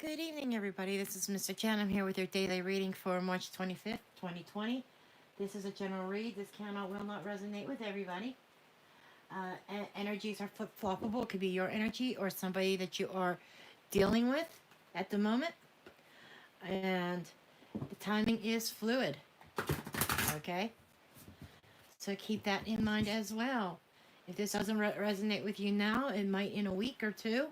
Good evening, everybody. This is Mr. Chen. I'm here with your daily reading for March 25th, 2020. This is a general read. This will not resonate with everybody. Energies are flip-floppable. It could be your energy or somebody that you are dealing with at the moment. And the timing is fluid. Okay? So keep that in mind as well. If this doesn't resonate with you now, it might in a week or two.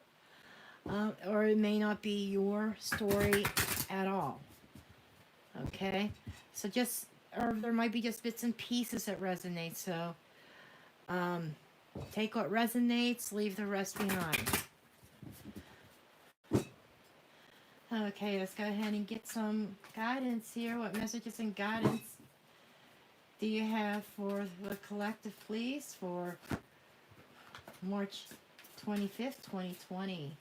Or it may not be your story at all. Okay, so or there might be just bits and pieces that resonate. So take what resonates, leave the rest behind. Okay, let's go ahead and get some guidance here. What messages and guidance do you have for the collective, please, for March 25th, 2020?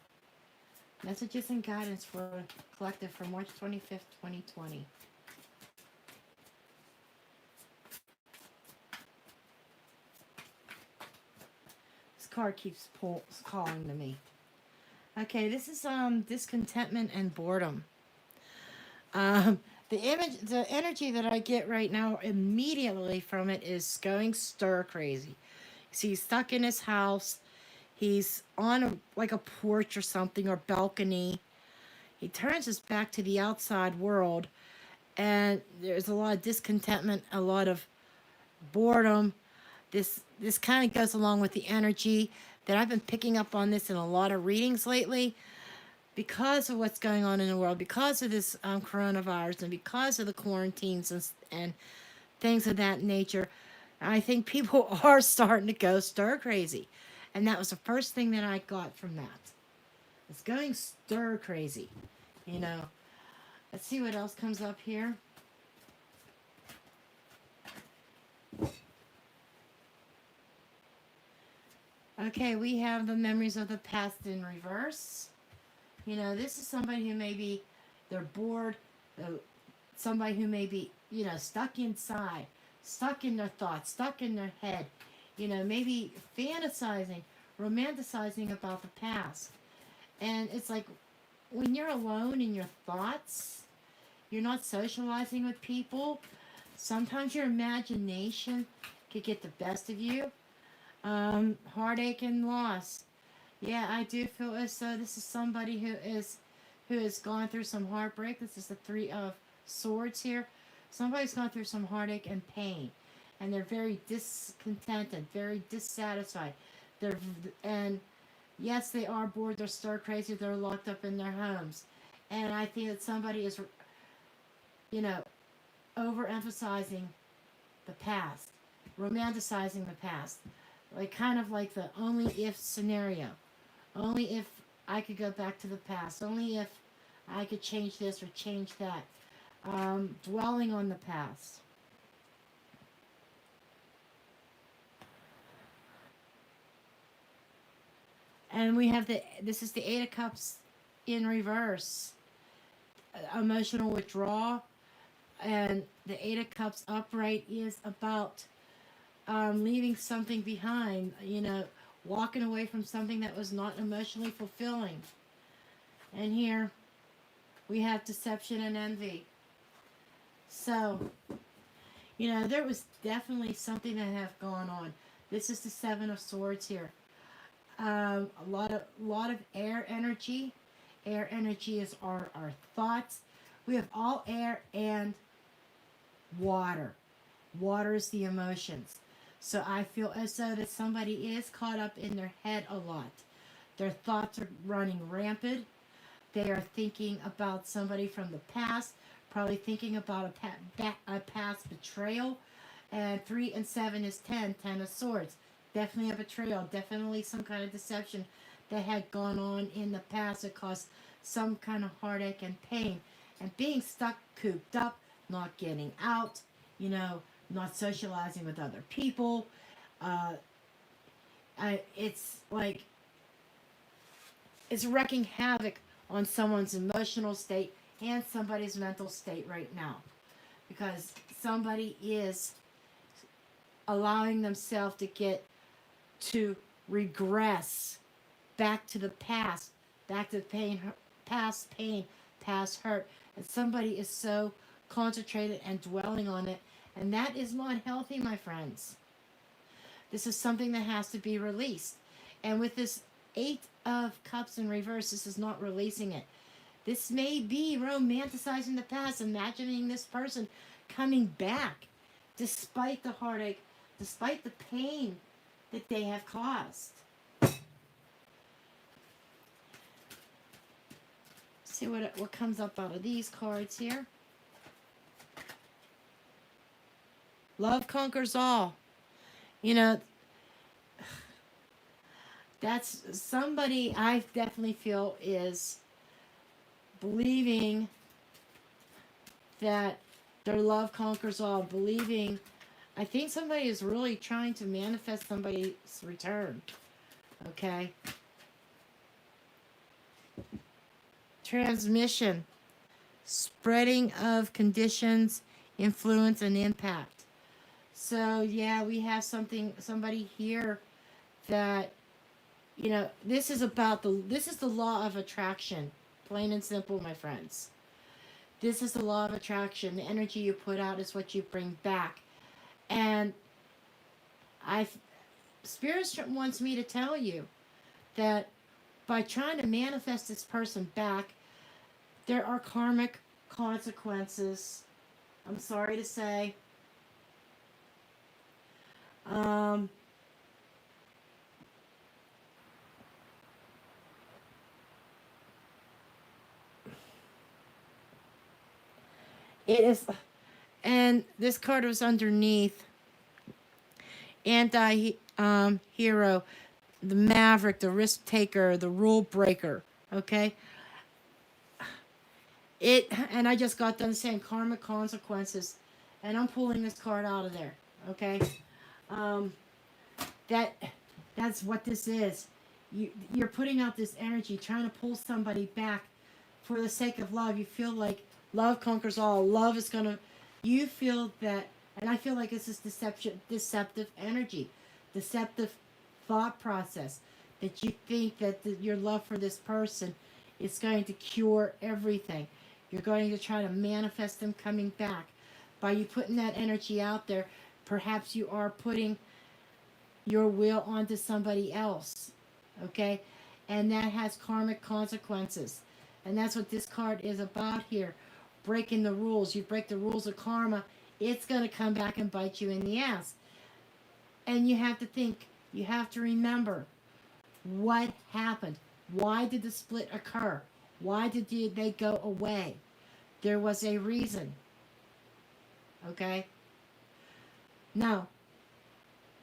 Messages and guidance for collective for March 25th, 2020. This card keeps calling to me. Okay, this is discontentment and boredom. The energy that I get right now immediately from it is going stir crazy. See, he's stuck in his house. He's on like a porch or something, or balcony. He turns his back to the outside world, and there's a lot of discontentment, a lot of boredom. This kind of goes along with the energy that I've been picking up on this in a lot of readings lately, because of what's going on in the world, because of this coronavirus, and because of the quarantines and things of that nature. I think people are starting to go stir crazy. And that was the first thing that I got from that. It's going stir crazy. You know. Let's see what else comes up here. Okay, we have the memories of the past in reverse. You know, this is somebody who maybe they're bored. Somebody who may be, stuck inside, stuck in their thoughts, stuck in their head. Maybe fantasizing, romanticizing about the past. And it's like when you're alone in your thoughts, you're not socializing with people. Sometimes your imagination could get the best of you. Heartache and loss. Yeah, I do feel as though this is somebody who has gone through some heartbreak. This is the Three of Swords here. Somebody's gone through some heartache and pain, and they're very discontented, very dissatisfied. And yes, they are bored. They're stir crazy. They're locked up in their homes, and I think that somebody is, overemphasizing the past, romanticizing the past, like kind of like the only if scenario. Only if I could go back to the past. Only if I could change this or change that. Dwelling on the past. And we have this is the Eight of Cups in reverse. Emotional withdrawal. And the Eight of Cups upright is about leaving something behind, walking away from something that was not emotionally fulfilling. And here we have deception and envy. So, there was definitely something that have gone on. This is the Seven of Swords here. A lot of air energy. Air energy is our thoughts. We have all air and water. Water is the emotions. So I feel as though that somebody is caught up in their head a lot. Their thoughts are running rampant. They are thinking about somebody from the past, probably thinking about a past betrayal. And 3 and 7 is 10, 10 of Swords. Definitely a betrayal, definitely some kind of deception that had gone on in the past that caused some kind of heartache and pain. And being stuck, cooped up, not getting out, not socializing with other people. It's like it's wreaking havoc on someone's emotional state and somebody's mental state right now, because somebody is allowing themselves to regress back to the past, back to the past pain, past hurt, and somebody is so concentrated and dwelling on it, and that is not healthy, my friends. This is something that has to be released. And with this Eight of Cups in reverse, this is not releasing it. This may be romanticizing the past, imagining this person coming back despite the heartache, despite the pain that they have caused. See what comes up out of these cards here. Love conquers all. You know, that's somebody I definitely feel is believing that their love conquers all. Believing, I think somebody is really trying to manifest somebody's return. Okay. Transmission. Spreading of conditions, influence, and impact. So yeah, we have somebody here that, you know, this is the law of attraction, plain and simple, my friends. This is the law of attraction. The energy you put out is what you bring back. And Spirit wants me to tell you that by trying to manifest this person back, there are karmic consequences. I'm sorry to say. It is, and this card was underneath. Anti-hero, the maverick, the risk taker, the rule breaker. Okay. And I just got done saying karmic consequences, and I'm pulling this card out of there. Okay. That's what this is. You're putting out this energy, trying to pull somebody back for the sake of love. You feel like love conquers all. Love is gonna. You feel that, and I feel like this is deceptive energy, deceptive thought process. That you think that your love for this person is going to cure everything. You're going to try to manifest them coming back. By you putting that energy out there, perhaps you are putting your will onto somebody else. Okay? And that has karmic consequences. And that's what this card is about here. Breaking the rules. You break the rules of karma, it's going to come back and bite you in the ass. And you have to think, you have to remember what happened. Why did the split occur? Why did they go away? There was a reason. Okay? Now,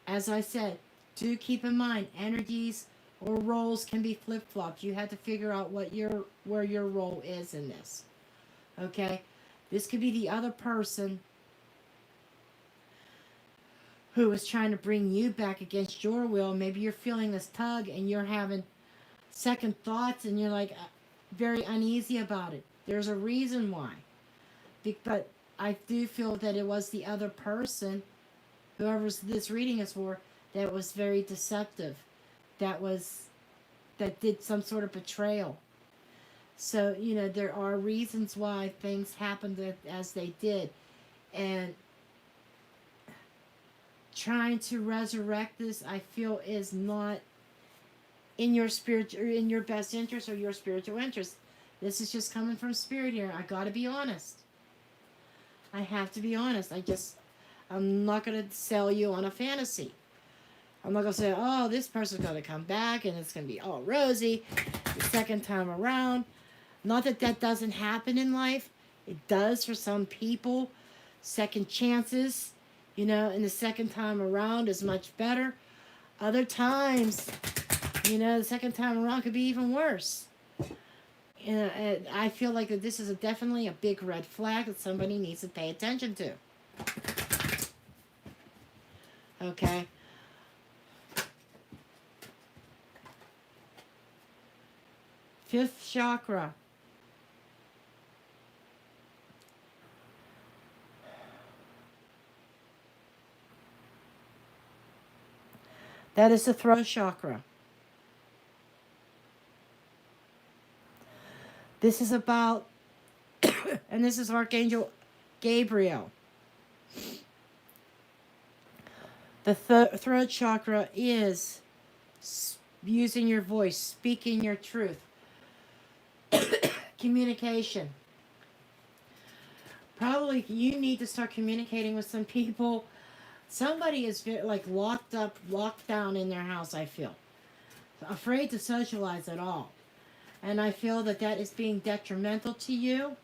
as I said, do keep in mind, energies or roles can be flip-flopped. You have to figure out where your role is in this. Okay? This could be the other person who is trying to bring you back against your will. Maybe you're feeling this tug and you're having second thoughts and you're like very uneasy about it. There's a reason why. But I do feel that it was the other person, whoever this reading is for, that was very deceptive. That did some sort of betrayal. So, you know, there are reasons why things happened as they did. And trying to resurrect this, I feel, is not in your spirit, or in your best interest or your spiritual interest. This is just coming from spirit here. I gotta be honest. I have to be honest. I'm not gonna sell you on a fantasy. I'm not gonna say, oh, this person's gonna come back and it's gonna be all rosy the second time around. Not that that doesn't happen in life. It does for some people. Second chances, you know, and the second time around is much better. Other times, you know, the second time around could be even worse. And I feel like that this is definitely a big red flag that somebody needs to pay attention to. Okay. Fifth chakra. That is the throat chakra. This is about, and this is Archangel Gabriel. The throat chakra is using your voice, speaking your truth, communication. Probably you need to start communicating with some people. Somebody is like locked down in their house, I feel. Afraid to socialize at all. And I feel that that is being detrimental to you.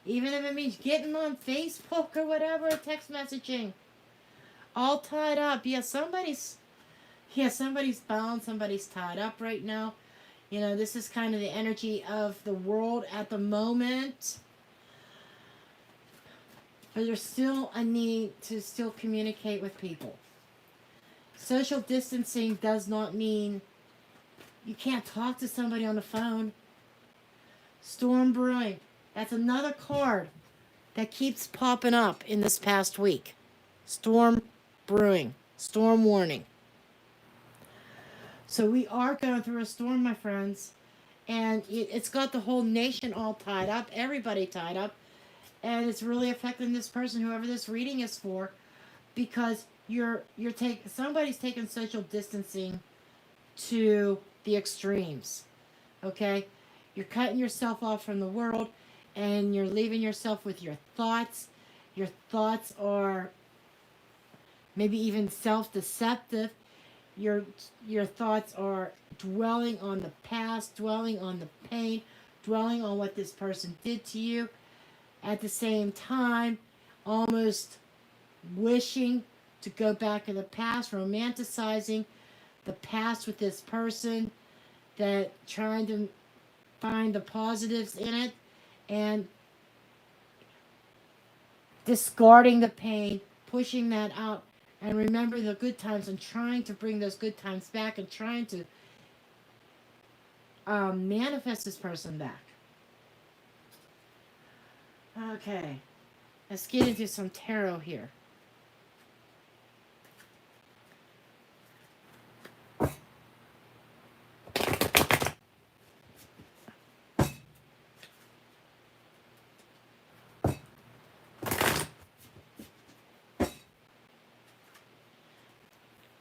Even if it means getting on Facebook or whatever, text messaging. All tied up. Somebody's bound, somebody's tied up right now. You know, this is kind of the energy of the world at the moment. But there's still a need to still communicate with people. Social distancing does not mean you can't talk to somebody on the phone. Storm brewing. That's another card that keeps popping up in this past week. Storm brewing. Storm warning. So we are going through a storm, my friends. And it's got the whole nation all tied up. Everybody tied up. And it's really affecting this person, whoever this reading is for. Because somebody's taking social distancing to the extremes. Okay? You're cutting yourself off from the world. And you're leaving yourself with your thoughts. Your thoughts are maybe even self-deceptive. Your thoughts are dwelling on the past, dwelling on the pain, dwelling on what this person did to you. At the same time, almost wishing to go back in the past, romanticizing the past with this person, that trying to find the positives in it, and discarding the pain, pushing that out, and remember the good times and trying to bring those good times back and trying to manifest this person back. Okay, let's get into some tarot here.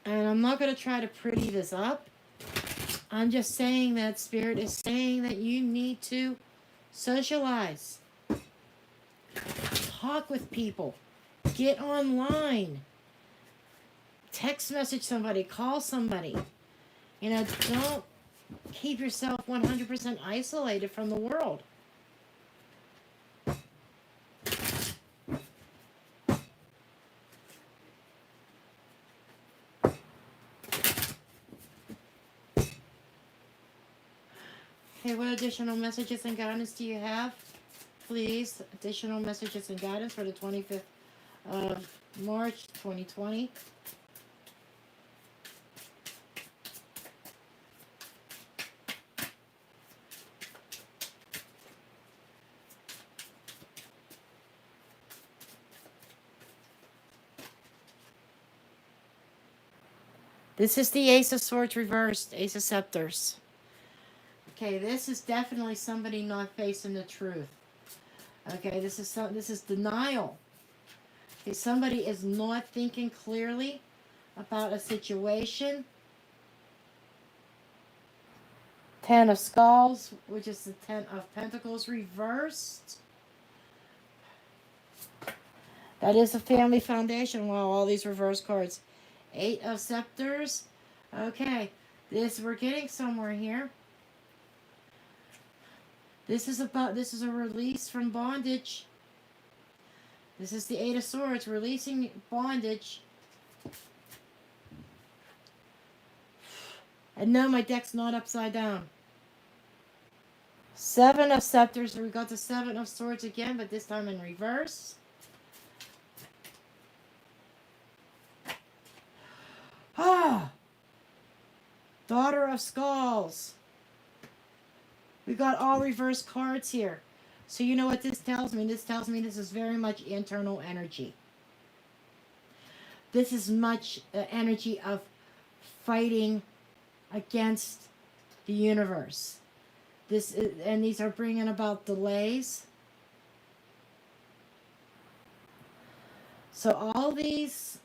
And I'm not going to try to pretty this up. I'm just saying that Spirit is saying that you need to socialize. Talk with people. Get online. Text message somebody. Call somebody. You know, don't keep yourself 100% isolated from the world. Okay, what additional messages and guidance do you have? Please, additional messages and guidance for the 25th of March, 2020. This is the Ace of Swords reversed, Ace of Scepters. Okay, this is definitely somebody not facing the truth. Okay, this is denial. Okay, somebody is not thinking clearly about a situation. Ten of Skulls, which is the Ten of Pentacles reversed. That is a family foundation. Wow, all these reverse cards. Eight of Scepters. Okay, we're getting somewhere here. This is a release from bondage. This is the Eight of Swords, releasing bondage. And no, my deck's not upside down. Seven of Scepters. We got the Seven of Swords again, but this time in reverse. Ah! Daughter of Skulls. We got all reverse cards here. So you know what this tells me? This tells me this is very much internal energy. This is much energy of fighting against the universe. And these are bringing about delays. So all these,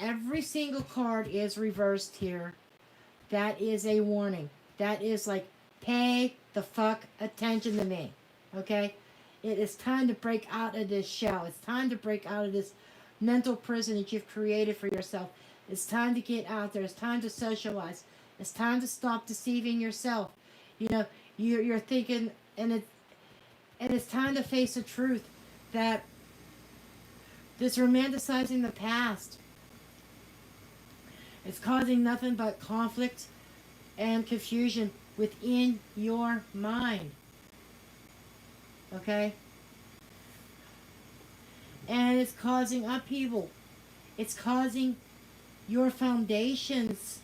every single card is reversed here, that is a warning. That is like, pay the fuck attention to me, okay? It is time to break out of this shell. It's time to break out of this mental prison that you've created for yourself. It's time to get out there. It's time to socialize. It's time to stop deceiving yourself. You know, you're thinking, and it's time to face the truth that this romanticizing the past, it's causing nothing but conflict and confusion within your mind. Okay? And it's causing upheaval. It's causing your foundations.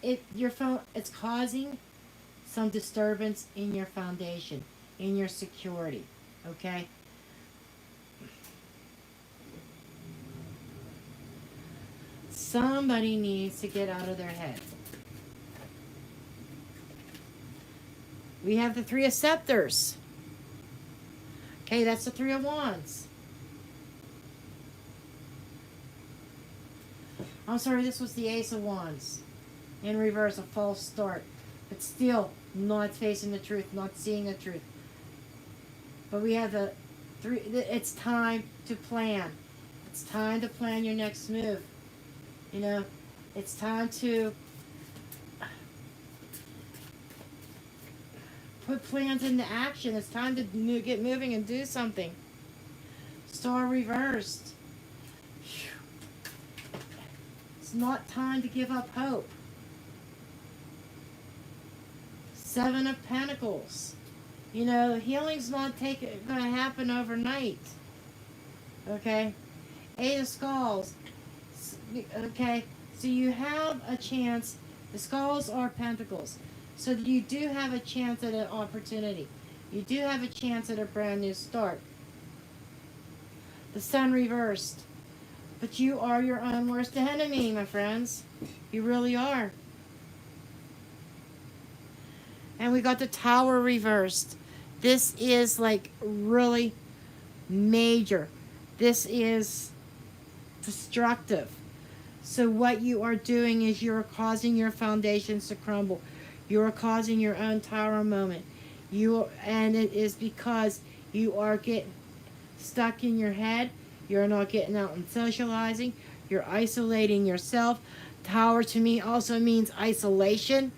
It's causing some disturbance in your foundation, in your security. Okay? Somebody needs to get out of their head. We have the Three of Scepters. Okay, that's the Three of Wands. I'm sorry, this was the Ace of Wands. In reverse, a false start. But still, not facing the truth, not seeing the truth. But we have the three. It's time to plan. It's time to plan your next move. You know, it's time to put plans into action. It's time to get moving and do something. Star reversed. It's not time to give up hope. Seven of Pentacles. You know, healing's not going to happen overnight. Okay? Eight of Skulls. Okay? So you have a chance. The Skulls are Pentacles. So you do have a chance at an opportunity. You do have a chance at a brand new start. The Sun reversed. But you are your own worst enemy, my friends. You really are. And we got the Tower reversed. This is like really major. This is destructive. So what you are doing is you're causing your foundations to crumble. You are causing your own tower moment. And it is because you are getting stuck in your head. You're not getting out and socializing. You're isolating yourself. Tower to me also means isolation.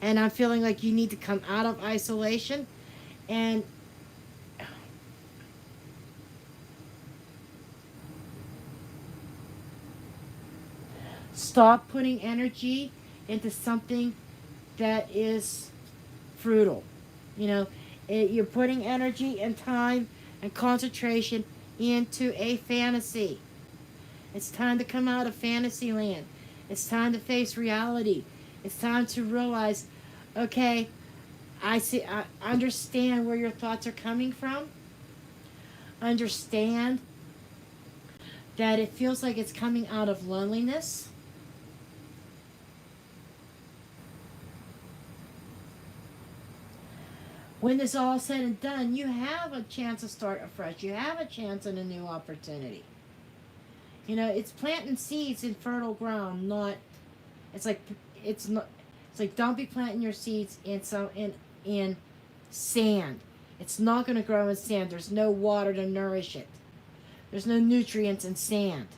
And I'm feeling like you need to come out of isolation. And stop putting energy into something that is fruitful. You know, you're putting energy and time and concentration into a fantasy. It's time to come out of fantasy land. It's time to face reality. It's time to realize, okay, I understand where your thoughts are coming from. Understand that it feels like it's coming out of loneliness. When this all said and done, you have a chance to start afresh. You have a chance at a new opportunity. You know, it's planting seeds in fertile ground, not. It's like don't be planting your seeds in sand. It's not going to grow in sand. There's no water to nourish it. There's no nutrients in sand.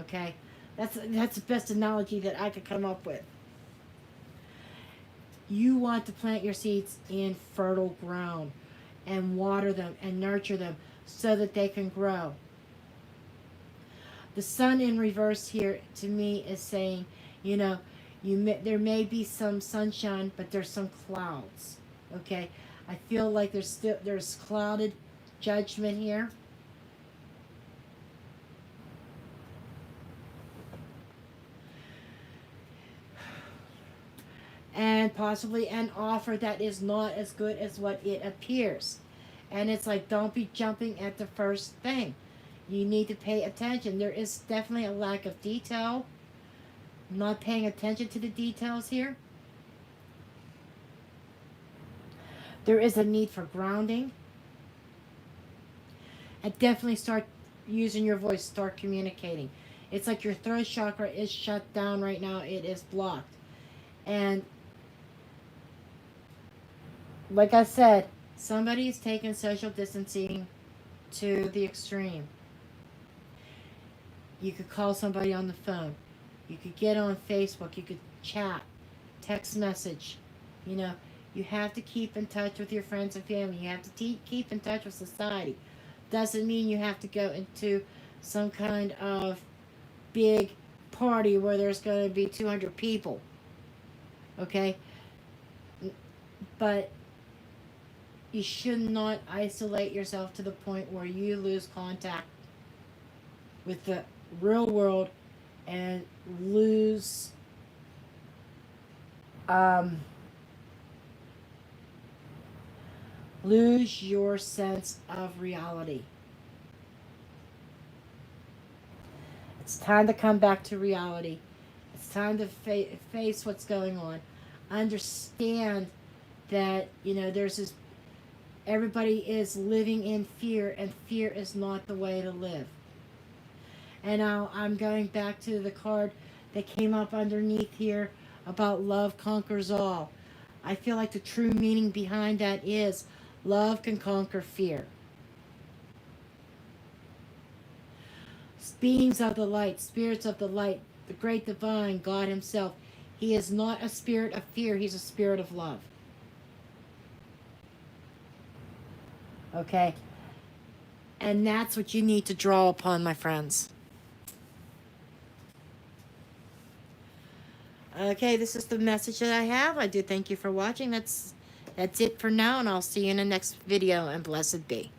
Okay, that's the best analogy that I could come up with. You want to plant your seeds in fertile ground and water them and nurture them so that they can grow. The Sun in reverse here to me is saying, you know, there may be some sunshine, but there's some clouds. Okay, I feel like there's clouded judgment here. And possibly an offer that is not as good as what it appears. And it's like, don't be jumping at the first thing. You need to pay attention. There is definitely a lack of detail. not paying attention to the details here. There is a need for grounding. And definitely start using your voice, start communicating. It's like your throat chakra is shut down right now, it is blocked. And like I said, somebody is taking social distancing to the extreme. You could call somebody on the phone. You could get on Facebook. You could chat, text message. You know, you have to keep in touch with your friends and family. You have to keep in touch with society. Doesn't mean you have to go into some kind of big party where there's going to be 200 people. Okay? But you should not isolate yourself to the point where you lose contact with the real world and lose lose your sense of reality. It's time to come back to reality. It's time to face what's going on. Understand that, you know, there's this, everybody is living in fear, and fear is not the way to live. And now I'm going back to the card that came up underneath here about love conquers all. I feel like the true meaning behind that is love can conquer fear. Beings of the light, spirits of the light, the great divine God himself, he is not a spirit of fear, he's a spirit of love. Okay? And that's what you need to draw upon, my friends. Okay, this is the message that I have. I do thank you for watching. That's it for now, and I'll see you in the next video, and blessed be.